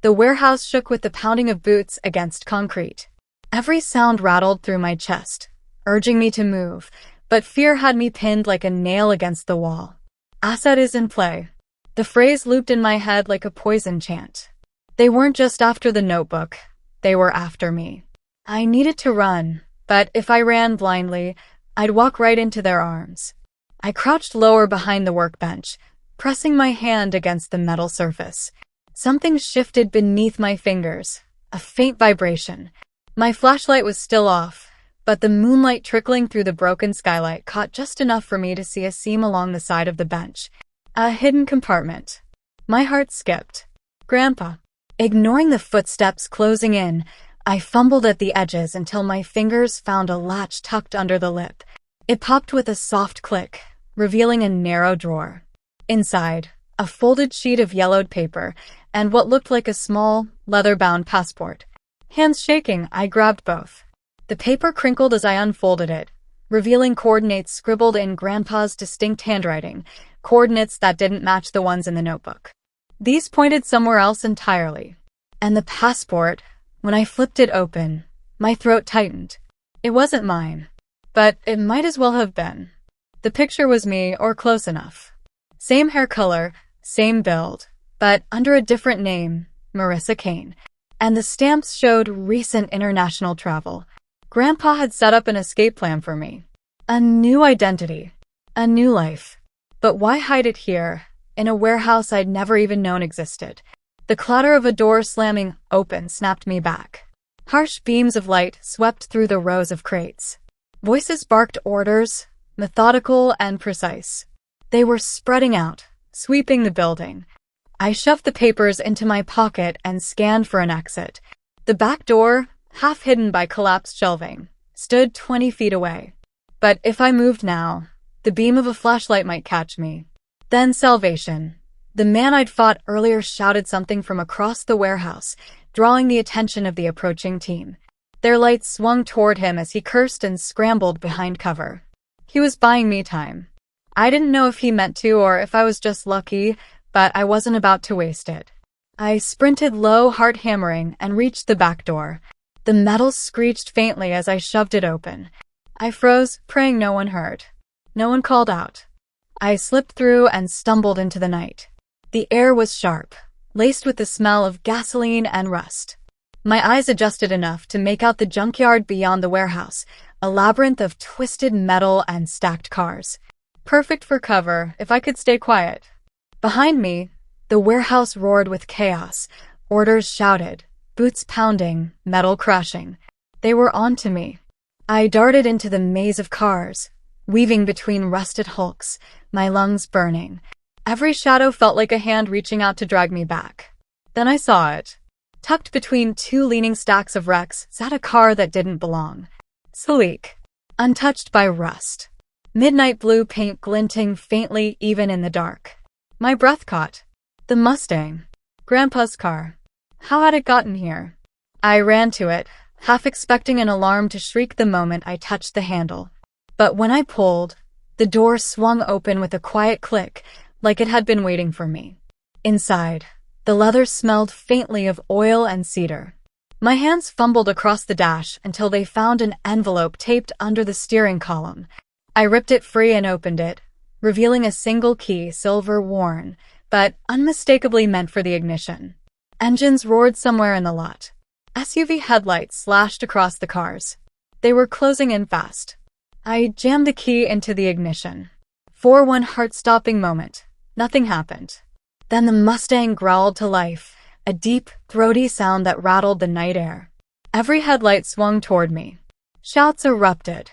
The warehouse shook with the pounding of boots against concrete. Every sound rattled through my chest, urging me to move, but fear had me pinned like a nail against the wall. "Asset is in play." The phrase looped in my head like a poison chant. They weren't just after the notebook, they were after me. I needed to run, but if I ran blindly, I'd walk right into their arms. I crouched lower behind the workbench, pressing my hand against the metal surface. Something shifted beneath my fingers, a faint vibration. My flashlight was still off, but the moonlight trickling through the broken skylight caught just enough for me to see a seam along the side of the bench. A hidden compartment. My heart skipped. Grandpa. Ignoring the footsteps closing in, I fumbled at the edges until my fingers found a latch tucked under the lip. It popped with a soft click, revealing a narrow drawer. Inside, a folded sheet of yellowed paper and what looked like a small, leather-bound passport. Hands shaking, I grabbed both. The paper crinkled as I unfolded it, revealing coordinates scribbled in Grandpa's distinct handwriting, coordinates that didn't match the ones in the notebook. These pointed somewhere else entirely. And the passport, when I flipped it open, my throat tightened. It wasn't mine, but it might as well have been. The picture was me, or close enough. Same hair color, same build, but under a different name, Marissa Kane. And the stamps showed recent international travel. Grandpa had set up an escape plan for me. A new identity. A new life. But why hide it here, in a warehouse I'd never even known existed? The clatter of a door slamming open snapped me back. Harsh beams of light swept through the rows of crates. Voices barked orders, methodical and precise. They were spreading out, sweeping the building. I shoved the papers into my pocket and scanned for an exit. The back door, half hidden by collapsed shelving, stood 20 feet away. But if I moved now, the beam of a flashlight might catch me. Then salvation. The man I'd fought earlier shouted something from across the warehouse, drawing the attention of the approaching team. Their lights swung toward him as he cursed and scrambled behind cover. He was buying me time. I didn't know if he meant to or if I was just lucky, but I wasn't about to waste it. I sprinted low, heart hammering, and reached the back door. The metal screeched faintly as I shoved it open. I froze, praying no one heard. No one called out. I slipped through and stumbled into the night. The air was sharp, laced with the smell of gasoline and rust. My eyes adjusted enough to make out the junkyard beyond the warehouse, a labyrinth of twisted metal and stacked cars. Perfect for cover if I could stay quiet. Behind me, the warehouse roared with chaos. Orders shouted, boots pounding, metal crashing. They were on to me. I darted into the maze of cars, weaving between rusted hulks, my lungs burning. Every shadow felt like a hand reaching out to drag me back. Then I saw it. Tucked between two leaning stacks of wrecks sat a car that didn't belong. Sleek, untouched by rust. Midnight blue paint glinting faintly even in the dark. My breath caught. The Mustang. Grandpa's car. How had it gotten here? I ran to it, half expecting an alarm to shriek the moment I touched the handle. But when I pulled, the door swung open with a quiet click, like it had been waiting for me. Inside, the leather smelled faintly of oil and cedar. My hands fumbled across the dash until they found an envelope taped under the steering column. I ripped it free and opened it, revealing a single key, silver worn, but unmistakably meant for the ignition. Engines roared somewhere in the lot. SUV headlights slashed across the cars. They were closing in fast. I jammed the key into the ignition. For one heart-stopping moment, nothing happened. Then the Mustang growled to life, a deep, throaty sound that rattled the night air. Every headlight swung toward me. Shouts erupted.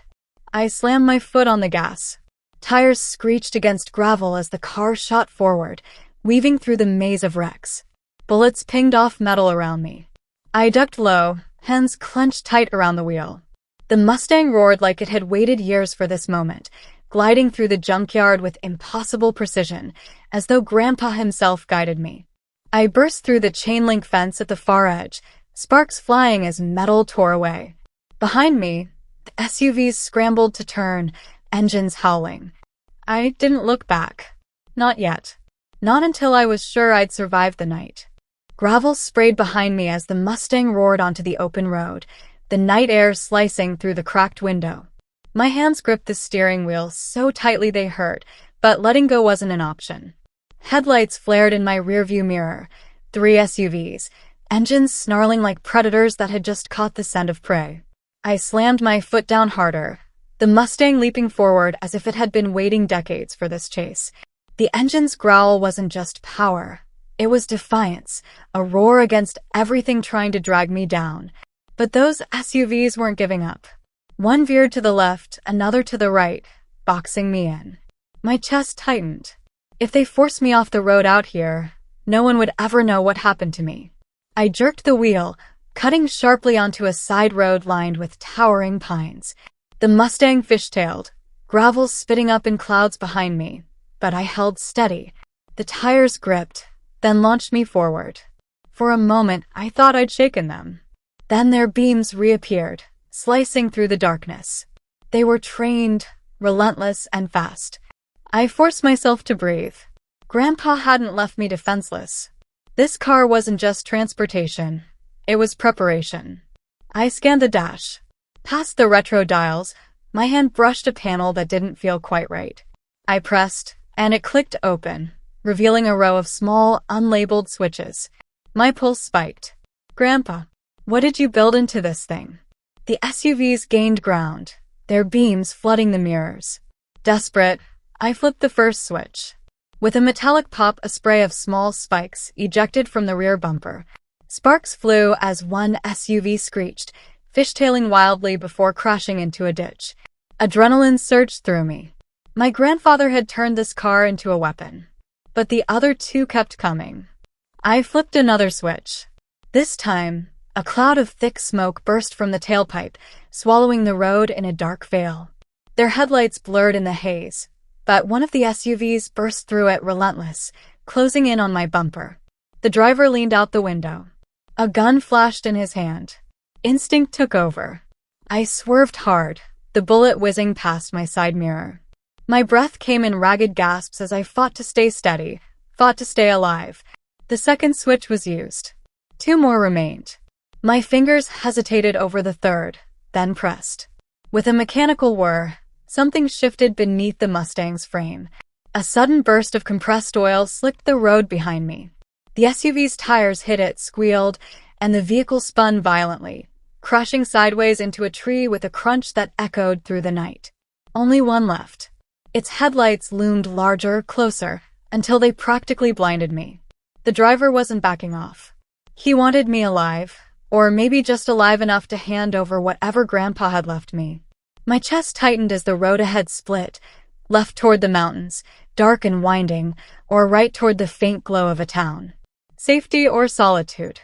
I slammed my foot on the gas. Tires screeched against gravel as the car shot forward, weaving through the maze of wrecks. Bullets pinged off metal around me. I ducked low, hands clenched tight around the wheel. The Mustang roared like it had waited years for this moment, gliding through the junkyard with impossible precision, as though Grandpa himself guided me. I burst through the chain-link fence at the far edge, sparks flying as metal tore away. Behind me, the SUVs scrambled to turn, engines howling. I didn't look back. Not yet. Not until I was sure I'd survived the night. Gravel sprayed behind me as the Mustang roared onto the open road, the night air slicing through the cracked window. My hands gripped the steering wheel so tightly they hurt, but letting go wasn't an option. Headlights flared in my rearview mirror, 3 SUVs, engines snarling like predators that had just caught the scent of prey. I slammed my foot down harder, the Mustang leaping forward as if it had been waiting decades for this chase. The engine's growl wasn't just power. It was defiance, a roar against everything trying to drag me down. But those SUVs weren't giving up. One veered to the left, another to the right, boxing me in. My chest tightened. If they forced me off the road out here, no one would ever know what happened to me. I jerked the wheel, cutting sharply onto a side road lined with towering pines. The Mustang fishtailed, gravel spitting up in clouds behind me, but I held steady. The tires gripped, then launched me forward. For a moment, I thought I'd shaken them. Then their beams reappeared, slicing through the darkness. They were trained, relentless, and fast. I forced myself to breathe. Grandpa hadn't left me defenseless. This car wasn't just transportation. It was preparation. I scanned the dash. Past the retro dials, my hand brushed a panel that didn't feel quite right. I pressed, and it clicked open, revealing a row of small, unlabeled switches. My pulse spiked. Grandpa, what did you build into this thing? The SUVs gained ground, their beams flooding the mirrors. Desperate, I flipped the first switch. With a metallic pop, a spray of small spikes ejected from the rear bumper. Sparks flew as one SUV screeched, fishtailing wildly before crashing into a ditch. Adrenaline surged through me. My grandfather had turned this car into a weapon. But the other two kept coming. I flipped another switch. This time, a cloud of thick smoke burst from the tailpipe, swallowing the road in a dark veil. Their headlights blurred in the haze, but one of the SUVs burst through it relentless, closing in on my bumper. The driver leaned out the window. A gun flashed in his hand. Instinct took over. I swerved hard, the bullet whizzing past my side mirror. My breath came in ragged gasps as I fought to stay steady, fought to stay alive. The second switch was used. 2 more remained. My fingers hesitated over the third, then pressed. With a mechanical whir, something shifted beneath the Mustang's frame. A sudden burst of compressed oil slicked the road behind me. The SUV's tires hit it, squealed, and the vehicle spun violently, crashing sideways into a tree with a crunch that echoed through the night. Only one left. Its headlights loomed larger, closer, until they practically blinded me. The driver wasn't backing off. He wanted me alive, or maybe just alive enough to hand over whatever Grandpa had left me. My chest tightened as the road ahead split, left toward the mountains, dark and winding, or right toward the faint glow of a town. Safety or solitude?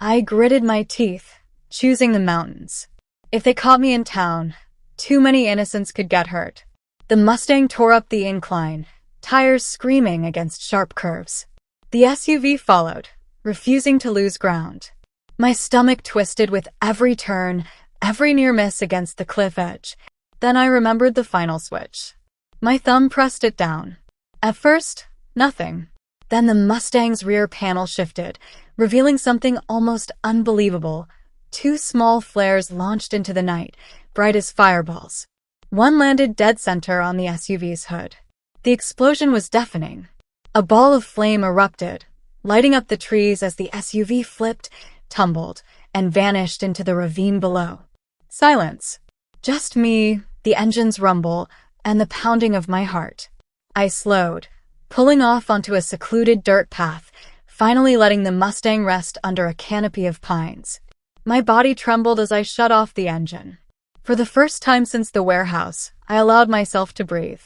I gritted my teeth, choosing the mountains. If they caught me in town, too many innocents could get hurt. The Mustang tore up the incline, tires screaming against sharp curves. The SUV followed, refusing to lose ground. My stomach twisted with every turn, every near miss against the cliff edge. Then I remembered the final switch. My thumb pressed it down. At first, nothing. Then the Mustang's rear panel shifted, revealing something almost unbelievable. 2 small flares launched into the night, bright as fireballs. One landed dead center on the SUV's hood. The explosion was deafening. A ball of flame erupted, lighting up the trees as the SUV flipped, tumbled, and vanished into the ravine below. Silence. Just me, the engine's rumble, and the pounding of my heart. I slowed, pulling off onto a secluded dirt path, finally letting the Mustang rest under a canopy of pines. My body trembled as I shut off the engine. For the first time since the warehouse, I allowed myself to breathe.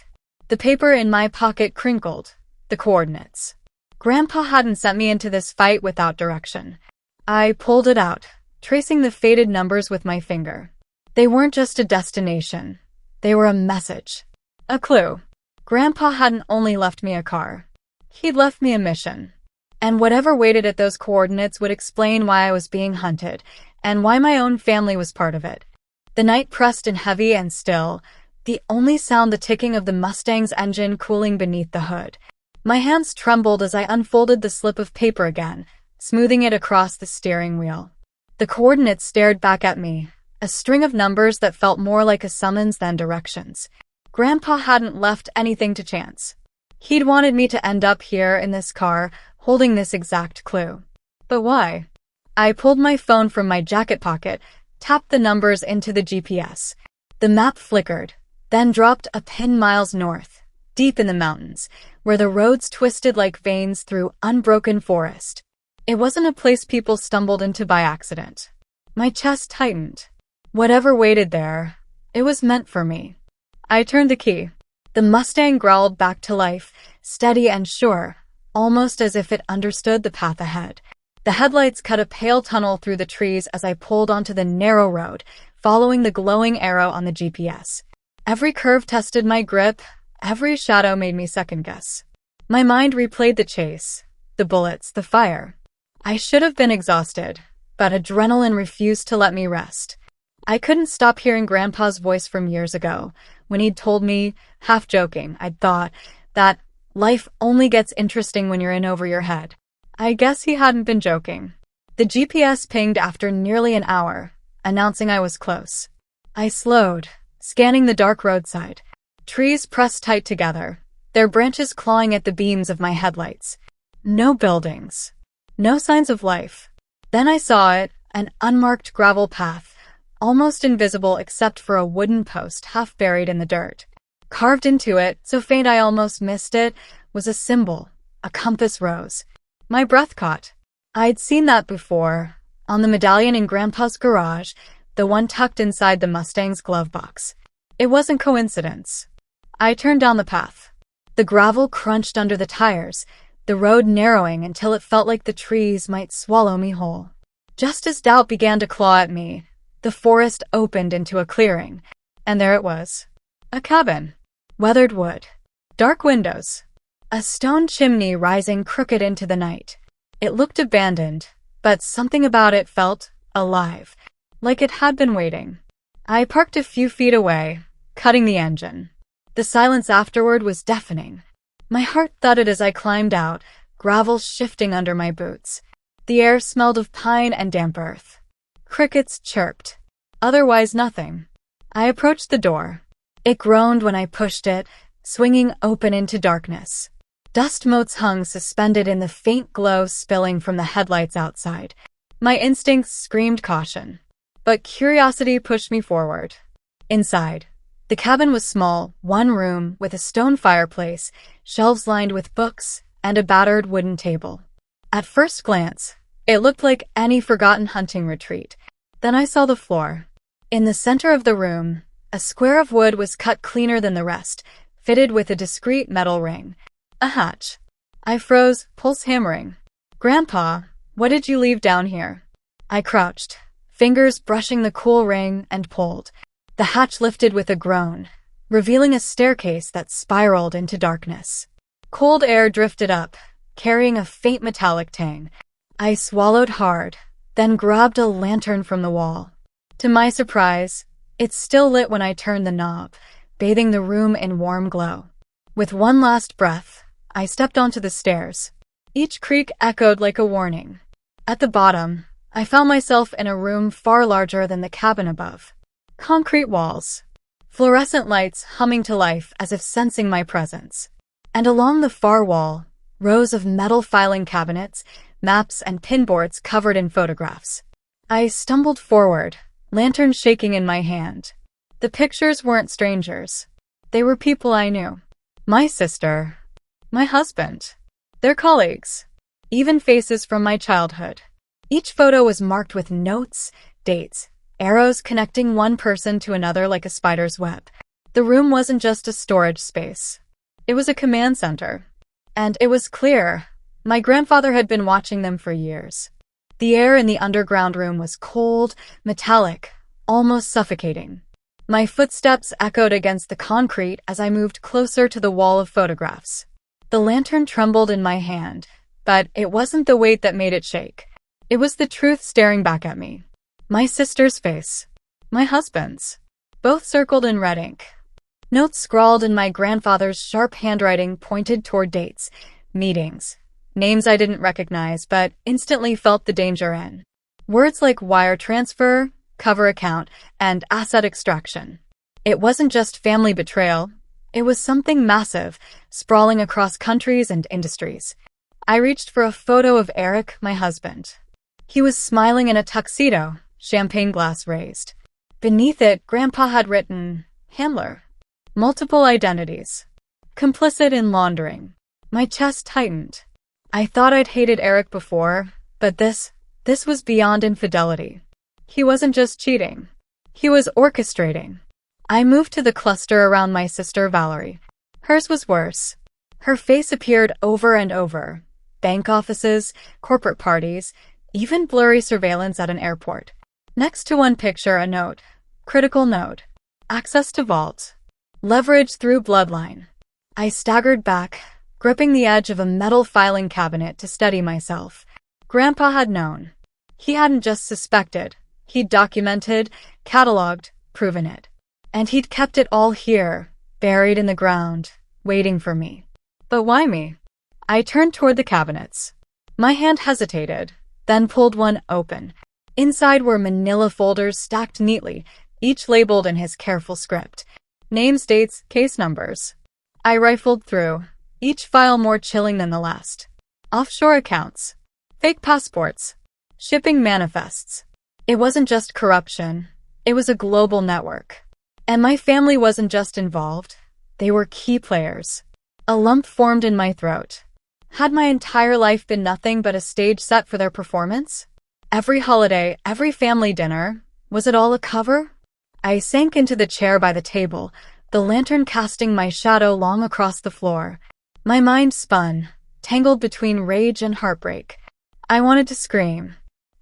The paper in my pocket crinkled, the coordinates. Grandpa hadn't sent me into this fight without direction. I pulled it out, tracing the faded numbers with my finger. They weren't just a destination. They were a message. A clue. Grandpa hadn't only left me a car. He'd left me a mission. And whatever waited at those coordinates would explain why I was being hunted, and why my own family was part of it. The night pressed in heavy and still, the only sound the ticking of the Mustang's engine cooling beneath the hood. My hands trembled as I unfolded the slip of paper again, smoothing it across the steering wheel. The coordinates stared back at me, a string of numbers that felt more like a summons than directions. Grandpa hadn't left anything to chance. He'd wanted me to end up here in this car, holding this exact clue. But why? I pulled my phone from my jacket pocket, tapped the numbers into the GPS. The map flickered, then dropped a pin miles north, deep in the mountains, where the roads twisted like veins through unbroken forest. It wasn't a place people stumbled into by accident. My chest tightened. Whatever waited there, it was meant for me. I turned the key. The Mustang growled back to life, steady and sure, almost as if it understood the path ahead. The headlights cut a pale tunnel through the trees as I pulled onto the narrow road, following the glowing arrow on the GPS. Every curve tested my grip, every shadow made me second-guess. My mind replayed the chase, the bullets, the fire. I should have been exhausted, but adrenaline refused to let me rest. I couldn't stop hearing Grandpa's voice from years ago, when he'd told me, half joking, I'd thought, that life only gets interesting when you're in over your head. I guess he hadn't been joking. The GPS pinged after nearly an hour, announcing I was close. I slowed, scanning the dark roadside. Trees pressed tight together, their branches clawing at the beams of my headlights. No buildings. No signs of life. Then I saw it, an unmarked gravel path, almost invisible except for a wooden post half buried in the dirt. Carved into it, so faint I almost missed it, was a symbol, a compass rose. My breath caught. I'd seen that before, on the medallion in Grandpa's garage, the one tucked inside the Mustang's glove box. It wasn't coincidence. I turned down the path. The gravel crunched under the tires, the road narrowing until it felt like the trees might swallow me whole. Just as doubt began to claw at me, the forest opened into a clearing, and there it was. A cabin. Weathered wood. Dark windows. A stone chimney rising crooked into the night. It looked abandoned, but something about it felt alive, like it had been waiting. I parked a few feet away, cutting the engine. The silence afterward was deafening. My heart thudded as I climbed out, gravel shifting under my boots. The air smelled of pine and damp earth. Crickets chirped. Otherwise nothing. I approached the door. It groaned when I pushed it, swinging open into darkness. Dust motes hung suspended in the faint glow spilling from the headlights outside. My instincts screamed caution, but curiosity pushed me forward. Inside, the cabin was small, one room with a stone fireplace, shelves lined with books, and a battered wooden table. At first glance, it looked like any forgotten hunting retreat. Then I saw the floor. In the center of the room, a square of wood was cut cleaner than the rest, fitted with a discreet metal ring. A hatch. I froze, pulse hammering. Grandpa, what did you leave down here? I crouched, fingers brushing the cool ring, and pulled. The hatch lifted with a groan, revealing a staircase that spiraled into darkness. Cold air drifted up, carrying a faint metallic tang. I swallowed hard, then grabbed a lantern from the wall. To my surprise, it still lit when I turned the knob, bathing the room in warm glow. With one last breath, I stepped onto the stairs. Each creak echoed like a warning. At the bottom, I found myself in a room far larger than the cabin above. Concrete walls. Fluorescent lights humming to life as if sensing my presence. And along the far wall, rows of metal filing cabinets, maps and pinboards covered in photographs. I stumbled forward, lantern shaking in my hand. The pictures weren't strangers. They were people I knew. My sister. My husband. Their colleagues. Even faces from my childhood. Each photo was marked with notes, dates, arrows connecting one person to another like a spider's web. The room wasn't just a storage space. It was a command center. And it was clear, my grandfather had been watching them for years. The air in the underground room was cold, metallic, almost suffocating. My footsteps echoed against the concrete as I moved closer to the wall of photographs. The lantern trembled in my hand, but it wasn't the weight that made it shake. It was the truth staring back at me. My sister's face. My husband's. Both circled in red ink. Notes scrawled in my grandfather's sharp handwriting pointed toward dates, meetings, names I didn't recognize but instantly felt the danger in. Words like wire transfer, cover account, and asset extraction. It wasn't just family betrayal, it was something massive, sprawling across countries and industries. I reached for a photo of Eric, my husband. He was smiling in a tuxedo, champagne glass raised. Beneath it, Grandpa had written, Handler. Multiple identities. Complicit in laundering. My chest tightened. I thought I'd hated Eric before, but this was beyond infidelity. He wasn't just cheating. He was orchestrating. I moved to the cluster around my sister Valerie. Hers was worse. Her face appeared over and over. Bank offices, corporate parties, even blurry surveillance at an airport. Next to one picture, a note. Critical note. Access to vault. Leverage through bloodline. I staggered back, gripping the edge of a metal filing cabinet to steady myself. Grandpa had known. He hadn't just suspected. He'd documented, cataloged, proven it. And he'd kept it all here, buried in the ground, waiting for me. But why me? I turned toward the cabinets. My hand hesitated, then pulled one open. Inside were manila folders stacked neatly, each labeled in his careful script. Names, dates, case numbers. I rifled through, each file more chilling than the last. Offshore accounts. Fake passports. Shipping manifests. It wasn't just corruption. It was a global network. And my family wasn't just involved. They were key players. A lump formed in my throat. Had my entire life been nothing but a stage set for their performance? Every holiday, every family dinner, was it all a cover? I sank into the chair by the table, the lantern casting my shadow long across the floor. My mind spun, tangled between rage and heartbreak. I wanted to scream.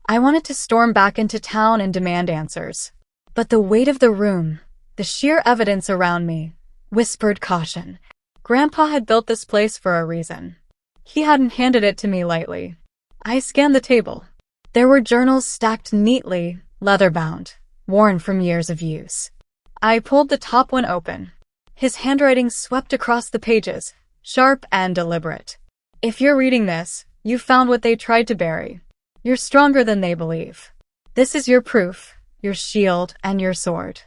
I wanted to storm back into town and demand answers. But the weight of the room, the sheer evidence around me, whispered caution. Grandpa had built this place for a reason. He hadn't handed it to me lightly. I scanned the table. There were journals stacked neatly, leather-bound, worn from years of use. I pulled the top one open. His handwriting swept across the pages, sharp and deliberate. If you're reading this, you've found what they tried to bury. You're stronger than they believe. This is your proof, your shield, and your sword.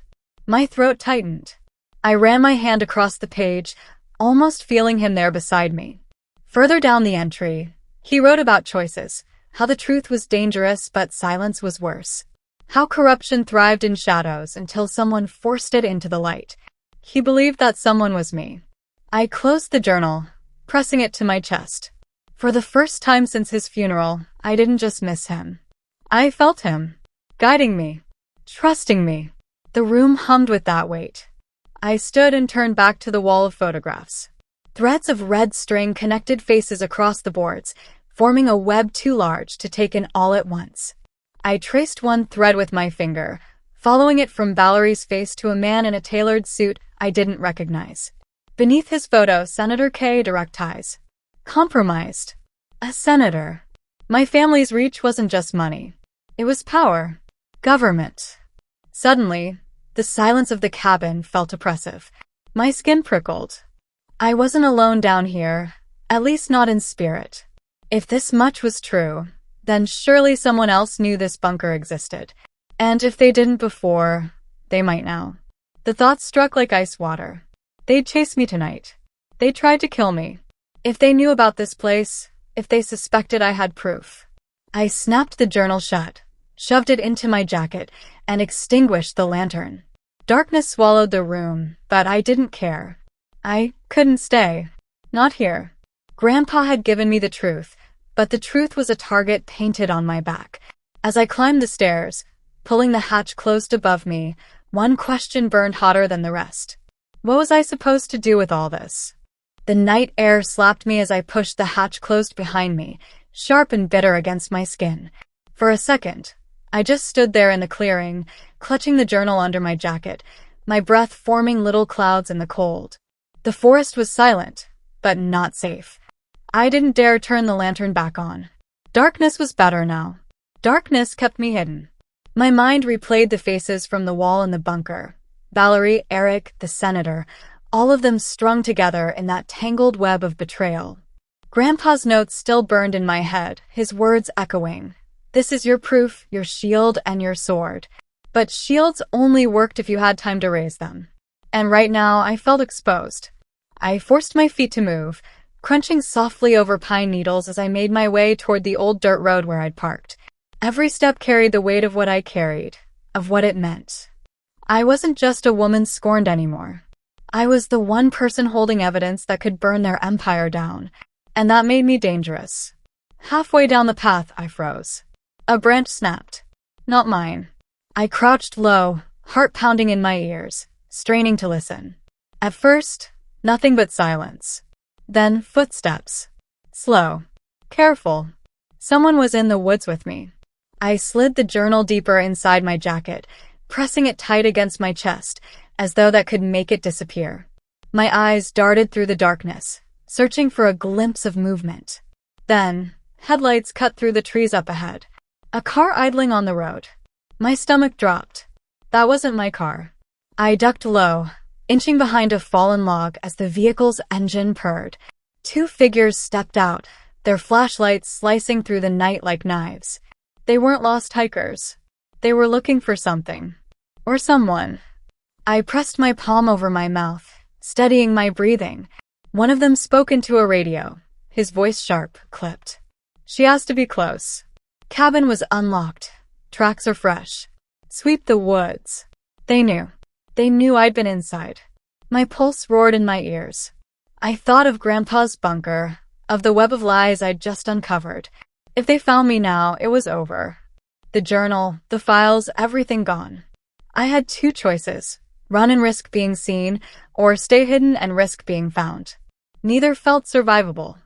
My throat tightened. I ran my hand across the page, almost feeling him there beside me. Further down the entry, he wrote about choices, how the truth was dangerous but silence was worse. How corruption thrived in shadows until someone forced it into the light. He believed that someone was me. I closed the journal, pressing it to my chest. For the first time since his funeral, I didn't just miss him. I felt him, guiding me, trusting me. The room hummed with that weight. I stood and turned back to the wall of photographs. Threads of red string connected faces across the boards, forming a web too large to take in all at once. I traced one thread with my finger, following it from Valerie's face to a man in a tailored suit I didn't recognize. Beneath his photo, Senator K. Direct ties. Compromised. A senator. My family's reach wasn't just money. It was power. Government. Suddenly, the silence of the cabin felt oppressive. My skin prickled. I wasn't alone down here, at least not in spirit. If this much was true, then surely someone else knew this bunker existed. And if they didn't before, they might now. The thoughts struck like ice water. They'd chase me tonight. They tried to kill me. If they knew about this place, if they suspected I had proof. I snapped the journal shut, shoved it into my jacket, and extinguished the lantern. Darkness swallowed the room, but I didn't care. I couldn't stay. Not here. Grandpa had given me the truth, but the truth was a target painted on my back. As I climbed the stairs, pulling the hatch closed above me, one question burned hotter than the rest. What was I supposed to do with all this? The night air slapped me as I pushed the hatch closed behind me, sharp and bitter against my skin. For a second, I just stood there in the clearing, clutching the journal under my jacket, my breath forming little clouds in the cold. The forest was silent, but not safe. I didn't dare turn the lantern back on. Darkness was better now. Darkness kept me hidden. My mind replayed the faces from the wall in the bunker. Valerie, Eric, the senator, all of them strung together in that tangled web of betrayal. Grandpa's notes still burned in my head, his words echoing. This is your proof, your shield, and your sword. But shields only worked if you had time to raise them. And right now, I felt exposed. I forced my feet to move, crunching softly over pine needles as I made my way toward the old dirt road where I'd parked. Every step carried the weight of what I carried, of what it meant. I wasn't just a woman scorned anymore. I was the one person holding evidence that could burn their empire down, and that made me dangerous. Halfway down the path, I froze. A branch snapped. Not mine. I crouched low, heart pounding in my ears, straining to listen. At first, nothing but silence. Then footsteps. Slow. Careful. Someone was in the woods with me. I slid the journal deeper inside my jacket, pressing it tight against my chest, as though that could make it disappear. My eyes darted through the darkness, searching for a glimpse of movement. Then, headlights cut through the trees up ahead. A car idling on the road. My stomach dropped. That wasn't my car. I ducked low, inching behind a fallen log as the vehicle's engine purred. Two figures stepped out, their flashlights slicing through the night like knives. They weren't lost hikers. They were looking for something. Or someone. I pressed my palm over my mouth, steadying my breathing. One of them spoke into a radio, his voice sharp, clipped. She asked to be close. Cabin was unlocked. Tracks are fresh. Sweep the woods. They knew. They knew I'd been inside. My pulse roared in my ears. I thought of Grandpa's bunker, of the web of lies I'd just uncovered. If they found me now, it was over. The journal, the files, everything gone. I had two choices: run and risk being seen, or stay hidden and risk being found. Neither felt survivable.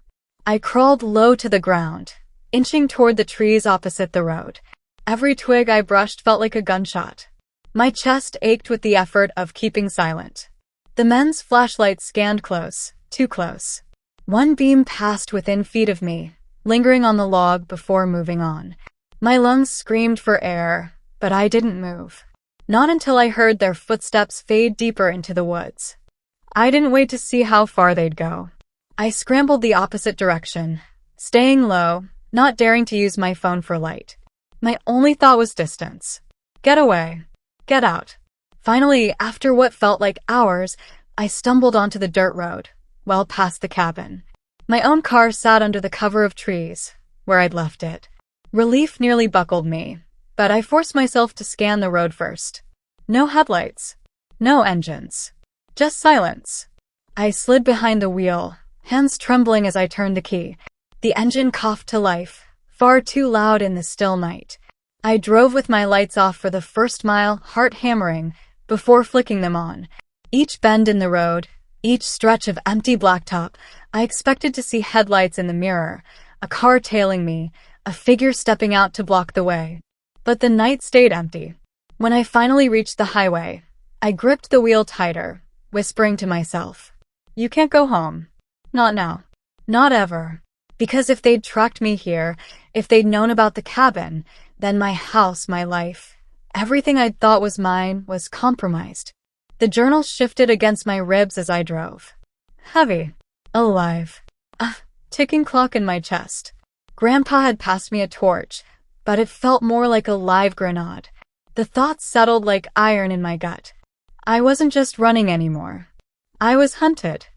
I crawled low to the ground, inching toward the trees opposite the road. Every twig I brushed felt like a gunshot. My chest ached with the effort of keeping silent. The men's flashlights scanned close, too close. One beam passed within feet of me, lingering on the log before moving on. My lungs screamed for air, but I didn't move. Not until I heard their footsteps fade deeper into the woods. I didn't wait to see how far they'd go. I scrambled the opposite direction, staying low, not daring to use my phone for light. My only thought was distance. Get away. Get out. Finally, after what felt like hours, I stumbled onto the dirt road, well past the cabin. My own car sat under the cover of trees, where I'd left it. Relief nearly buckled me, but I forced myself to scan the road first. No headlights. No engines. Just silence. I slid behind the wheel, hands trembling as I turned the key. The engine coughed to life, far too loud in the still night. I drove with my lights off for the first mile, heart hammering, before flicking them on. Each bend in the road, each stretch of empty blacktop, I expected to see headlights in the mirror, a car tailing me, a figure stepping out to block the way. But the night stayed empty. When I finally reached the highway, I gripped the wheel tighter, whispering to myself, "You can't go home. Not now. Not ever." Because if they'd tracked me here, if they'd known about the cabin, then my house, my life, everything I'd thought was mine, was compromised. The journal shifted against my ribs as I drove. Heavy. Alive. A ticking clock in my chest. Grandpa had passed me a torch, but it felt more like a live grenade. The thoughts settled like iron in my gut. I wasn't just running anymore. I was hunted.